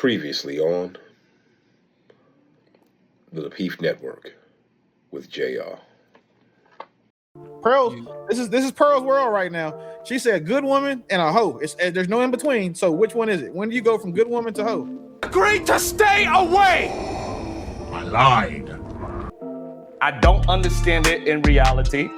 Previously on the Lapeef Network with JR. Pearl, this is Pearl's world right now. She said good woman and a hoe. There's no in between. So which one is it? When do you go from good woman to hoe? Agreed to stay away. I lied. I don't understand it in reality.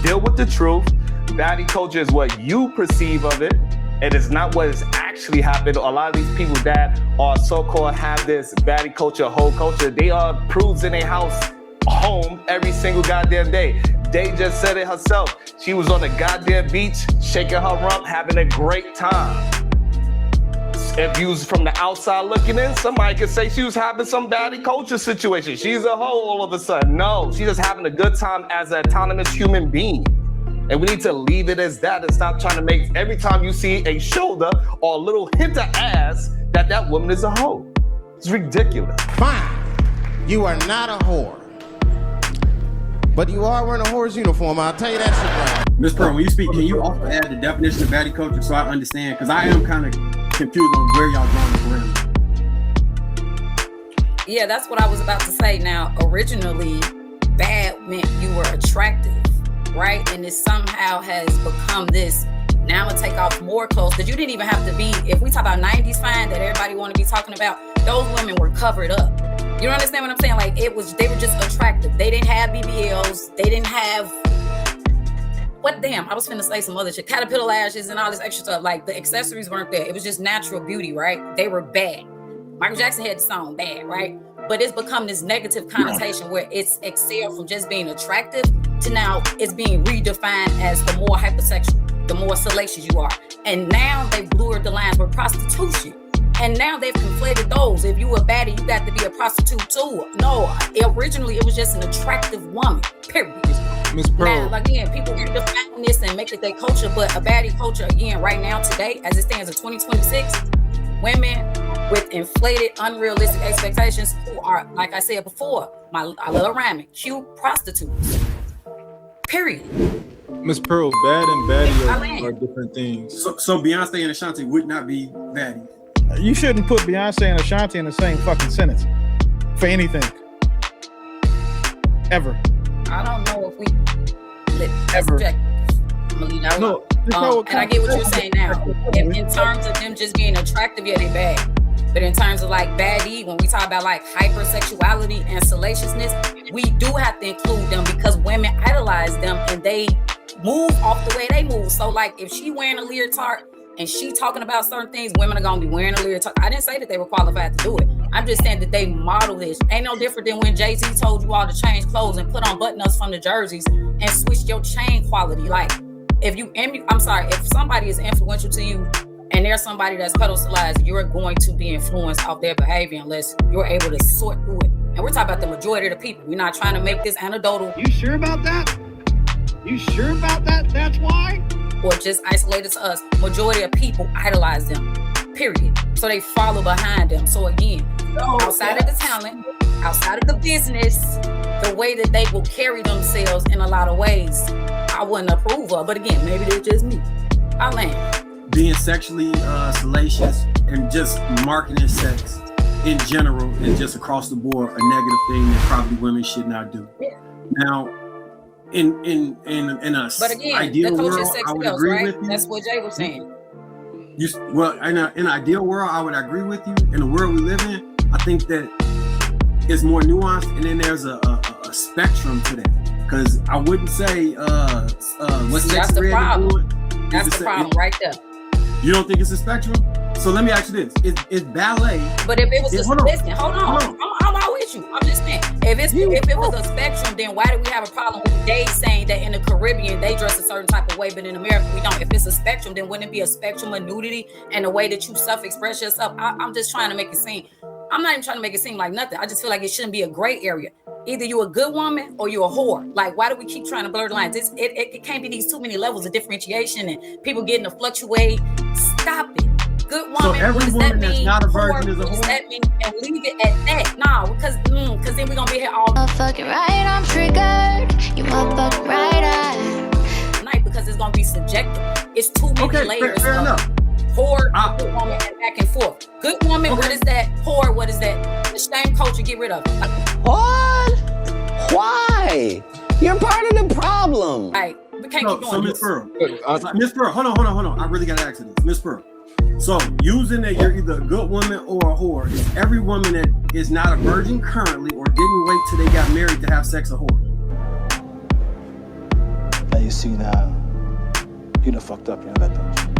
Deal with the truth. Baddie culture is what you perceive of it. It is not what has actually happened. A lot of these people that are so-called have this baddie culture, hoe culture, they are prudes in their house, home every single goddamn day. Day just said it herself. She was on the goddamn beach, shaking her rump, having a great time. If you was from the outside looking in, somebody could say she was having some baddie culture situation. She's a hoe all of a sudden. No, she's just having a good time as an autonomous human being. And we need to leave it as that and stop trying to make every time you see a shoulder or a little hint of ass that woman is a hoe. It's ridiculous. Fine, you are not a whore. But you are wearing a whore's uniform, I'll tell you that shit right. Ms. Pearl, when you speak, can you also add the definition of baddie culture so I understand? Because I am kind of confused on where y'all drawing the parameter. Yeah, that's what I was about to say. Now, originally, bad meant you were attractive, right? And it somehow has become this, now I'm gonna take off more clothes, because you didn't even have to be, if we talk about 90s fine that everybody want to be talking about, those women were covered up. You don't understand what I'm saying? Like, they were just attractive. They didn't have BBLs. They didn't have, I was finna say some other shit. Caterpillar lashes and all this extra stuff. Like, the accessories weren't there. It was just natural beauty, right? They were bad. Michael Jackson had the song Bad, right? But it's become this negative connotation where it's excelled from just being attractive to now it's being redefined as the more hypersexual, the more salacious you are. And now they've blurred the lines with prostitution. And now they've conflated those. If you a baddie, you got to be a prostitute too. No, originally it was just an attractive woman, period. Miss Pearl. Now, again, people redefine this and make it their culture, but a baddie culture, again, right now, today, as it stands in 2026, women with inflated, unrealistic expectations who are, like I said before, I love rhyming, cute prostitutes. Period. Miss Pearl, bad and baddie are different things. So Beyonce and Ashanti would not be baddies. You shouldn't put Beyonce and Ashanti in the same fucking sentence for anything. Ever. I don't know if we ever. I'm gonna leave that alone. And I get what you're saying now. In terms of them just being attractive, yeah, they bad. But in terms of like baddie, when we talk about like hypersexuality and salaciousness, we do have to include them because women idolize them and they move off the way they move. So like if she wearing a leotard and she talking about certain things, women are gonna be wearing a leotard. I didn't say that they were qualified to do it. I'm just saying that they model this. Ain't no different than when Jay-Z told you all to change clothes and put on button-ups from the jerseys and switch your chain quality. Like if somebody is influential to you and there's somebody that's pedestalized, you're going to be influenced off their behavior unless you're able to sort through it. And we're talking about the majority of the people. We're not trying to make this anecdotal. You sure about that? You sure about that? That's why? Or just isolated to us. Majority of people idolize them, period. So they follow behind them. So again, outside of the talent, outside of the business, the way that they will carry themselves in a lot of ways, I wouldn't approve of. But again, maybe they're just me. I land. Being sexually salacious and just marketing sex in general is just across the board a negative thing that probably women should not do. Yeah. Now, in a but again, ideal the world, sex I would sells, agree right? with you. That's what Jay was saying. In an ideal world, I would agree with you. In the world we live in, I think that it's more nuanced, and then there's a spectrum to that. Because I wouldn't say what's that's the problem. That's the problem right there. You don't think it's a spectrum? So let me ask you this: Is ballet? But if it was hold on. I'm all with you. I'm just saying, if it was a spectrum, then why do we have a problem with Dave saying that in the Caribbean they dress a certain type of way, but in America we don't? If it's a spectrum, then wouldn't it be a spectrum of nudity and the way that you self-express yourself? I'm just trying to make it seem. I'm not even trying to make it seem like nothing. I just feel like it shouldn't be a gray area. Either you're a good woman or you're a whore. Like, why do we keep trying to blur the lines? It can't be these too many levels of differentiation and people getting to fluctuate. Stop it. Good woman. So every what does woman that that's mean? not a virgin is a What does whore? that mean? And leave it at that. No, because then we're gonna be here all Motherfucking right, I'm triggered. You motherfucking right, night because it's gonna be subjective. It's too many layers fair enough. Whore, good woman, and back and forth. Good woman, what is that? get rid of it. What? Why? You're part of the problem. Right. We can't keep So doing Miss this. Pearl, Miss Pearl, hold on. I really gotta ask you this, Miss Pearl. So using that you're either a good woman or a whore, is every woman that is not a virgin currently or didn't wait till they got married to have sex a whore? Now you see now, you done fucked up, you know that, don't you?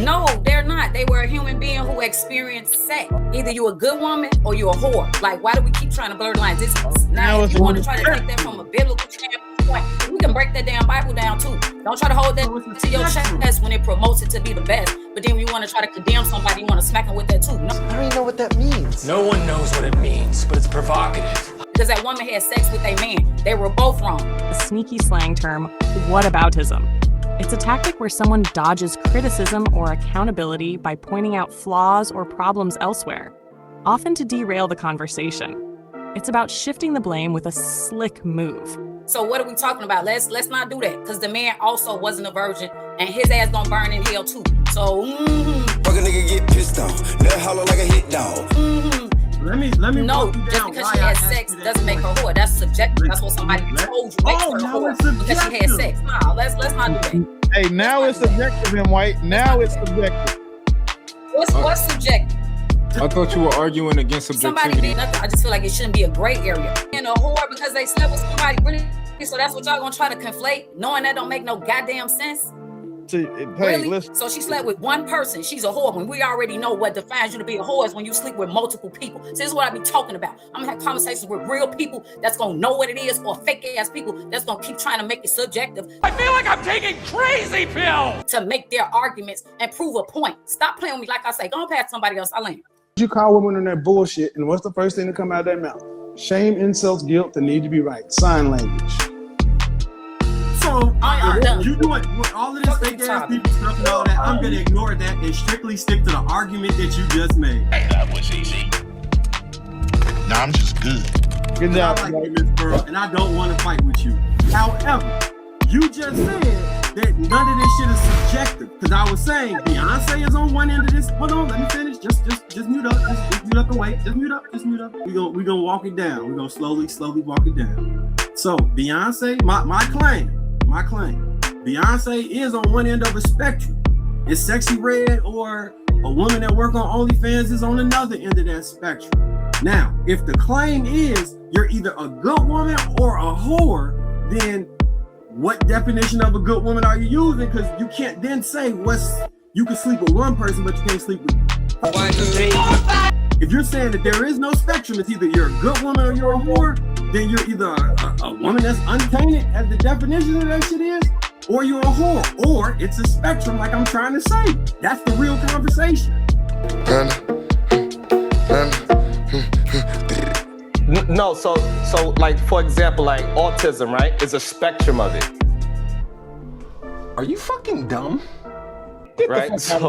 No, they're not. They were a human being who experienced sex. Either you a good woman or you a whore. Like, why do we keep trying to blur the lines? Now, if you want to try to take that from a biblical standpoint, we can break that damn Bible down too. Don't try to hold that to your chest when it promotes it to be the best. But then when you want to try to condemn somebody, you want to smack them with that too. No. I don't even know what that means. No one knows what it means, but it's provocative. Because that woman had sex with a man. They were both wrong. The sneaky slang term, whataboutism. It's a tactic where someone dodges criticism or accountability by pointing out flaws or problems elsewhere, often to derail the conversation. It's about shifting the blame with a slick move. So what are we talking about? Let's not do that, because the man also wasn't a virgin, and his ass gonna burn in hell too. So, Fuck a nigga get pissed off. Let holler like a hit dog. Let me no, just because she had sex doesn't make her whore. That's subjective. That's what somebody told you makes her a whore because she had sex. No, let's not do that. Hey, now it's subjective in white. Now it's subjective. What's subjective? I thought you were arguing against subjectivity. Somebody did nothing. I just feel like it shouldn't be a gray area. And a whore because they slept with somebody really. So that's what y'all gonna try to conflate, knowing that don't make no goddamn sense. Hey, really? Listen. So she slept with one person. She's a whore. When we already know what defines you to be a whore is when you sleep with multiple people. So this is what I be talking about. I'm gonna have conversations with real people that's gonna know what it is, or fake ass people that's gonna keep trying to make it subjective. I feel like I'm taking crazy pills to make their arguments and prove a point. Stop playing with me. Like I say, go on past somebody else. I land. You call women on that bullshit, and what's the first thing to come out of their mouth? Shame, insults, guilt, the need to be right. Sign language. So, you doing all of this fake ass people stuff and all that, I'm gonna ignore that and strictly stick to the argument that you just made. Hey, that was easy. Nah, I'm just good. Good job. I like you, Miss Pearl, and I don't want to fight with you. However, you just said that none of this shit is subjective. Because I was saying Beyonce is on one end of this. Hold on, let me finish. Just mute up. Just mute up and wait. Just mute up. We gonna walk it down. We're gonna slowly walk it down. So Beyonce, my claim. Beyonce is on one end of a spectrum. It's Sexy Red or a woman that work on OnlyFans is on another end of that spectrum. Now, if the claim is you're either a good woman or a whore, then what definition of a good woman are you using? Because you can't then say you can sleep with one person, but you can't sleep with 1, 2, 3, 4, 5. If you're saying that there is no spectrum, it's either you're a good woman or you're a whore, then you're either a woman that's untainted, as the definition of that shit is, or you're a whore, or it's a spectrum, like I'm trying to say. That's the real conversation. No, so like, for example, like autism, right? Is a spectrum of it. Are you fucking dumb? Right? So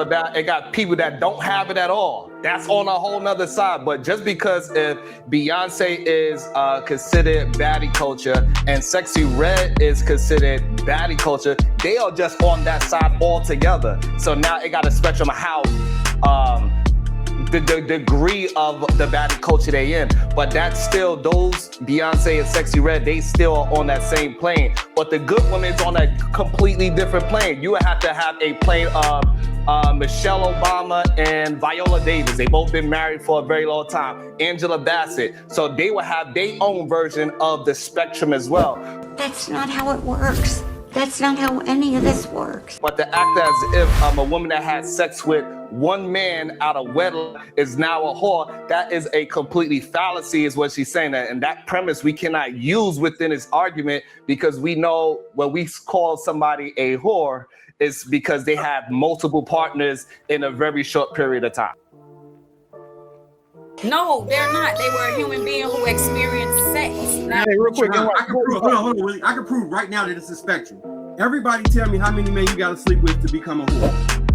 now it got people that don't have it at all. That's on a whole nother side. But just because if Beyonce is considered baddie culture and Sexy Red is considered baddie culture, they are just on that side altogether. So now it got a spectrum of how the degree of the baddie culture they in. But that's still, those Beyonce and Sexy Red, they still are on that same plane. But the good women's on a completely different plane. You would have to have a plane of Michelle Obama and Viola Davis. They both been married for a very long time. Angela Bassett. So they will have their own version of the spectrum as well. That's not how it works. That's not how any of this works. But to act as if a woman that had sex with one man out of wedlock is now a whore, that is a completely fallacy, is what she's saying. And that premise we cannot use within this argument, because we know when we call somebody a whore, it's because they have multiple partners in a very short period of time. No, they're not. They were a human being who experienced sex. Now, hey, real quick, I can prove, I can prove right now that it's a spectrum. Everybody tell me how many men you gotta sleep with to become a whore.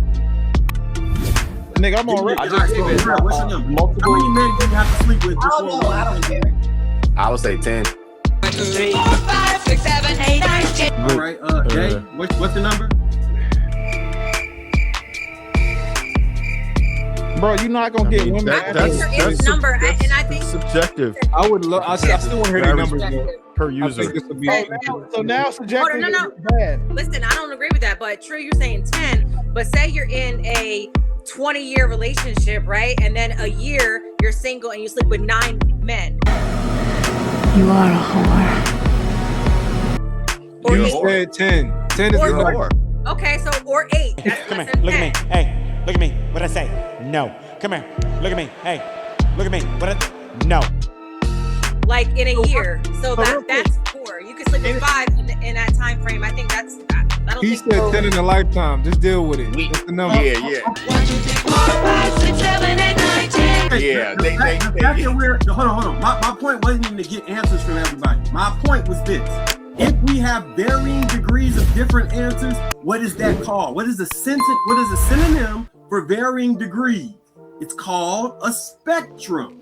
Nigga, I'm already. What's your number? Multiple. How many men do you have to sleep with before? I don't care. I would say 10. 1, 2, 3, 4, 5, 6, 7, 8, 9, 10. All right, Jay, what's the number? Bro, you're not gonna get women. I think there is a number, and I think subjective. I would love. I still want to hear the numbers though. Per I user. think this would be. So now subjective no. is bad. Listen, I don't agree with that, but true, you're saying 10, but say you're in a 20-year relationship, right? And then a year you're single and you sleep with 9 men. You are a whore. Or You 8. said 10. 10 is the number. Okay, so or 8. That's Come less here, than look 10. at me. Hey, look at me. What'd I say? No. Come here, look at me. Hey, look at me. No. Like in a year. So that's 4. You can sleep with 5 in that time frame. I think that's I don't He think said 10 in a lifetime. Just deal with it. That's the number. Yeah. The fact that we're hold on. My point wasn't even to get answers from everybody. My point was this: if we have varying degrees of different answers, what is that called? What is a synonym for varying degrees? It's called a spectrum.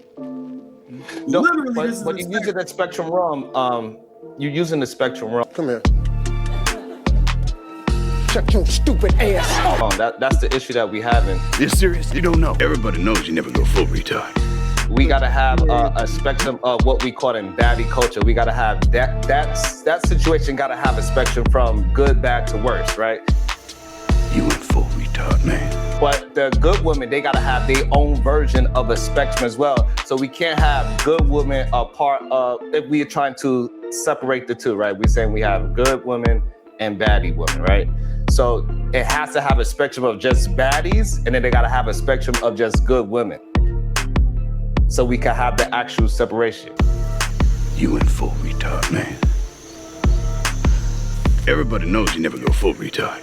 No, Literally, but this is when a you're using the spectrum wrong, you're using the spectrum wrong. Come here. Shut your stupid ass. That's the issue that we having. You're serious? You don't know. Everybody knows you never go full retard. We gotta have a spectrum of what we call in baddie culture. We gotta have that situation. Gotta have a spectrum from good, bad to worse, right? You went full retard, man. But the good women, they gotta have their own version of a spectrum as well. So we can't have good women a part of, if we are trying to separate the two, right? We're saying we have good women and baddie women, right? So it has to have a spectrum of just baddies, and then they gotta have a spectrum of just good women. So we can have the actual separation. You went full retard, man. Everybody knows you never go full retard.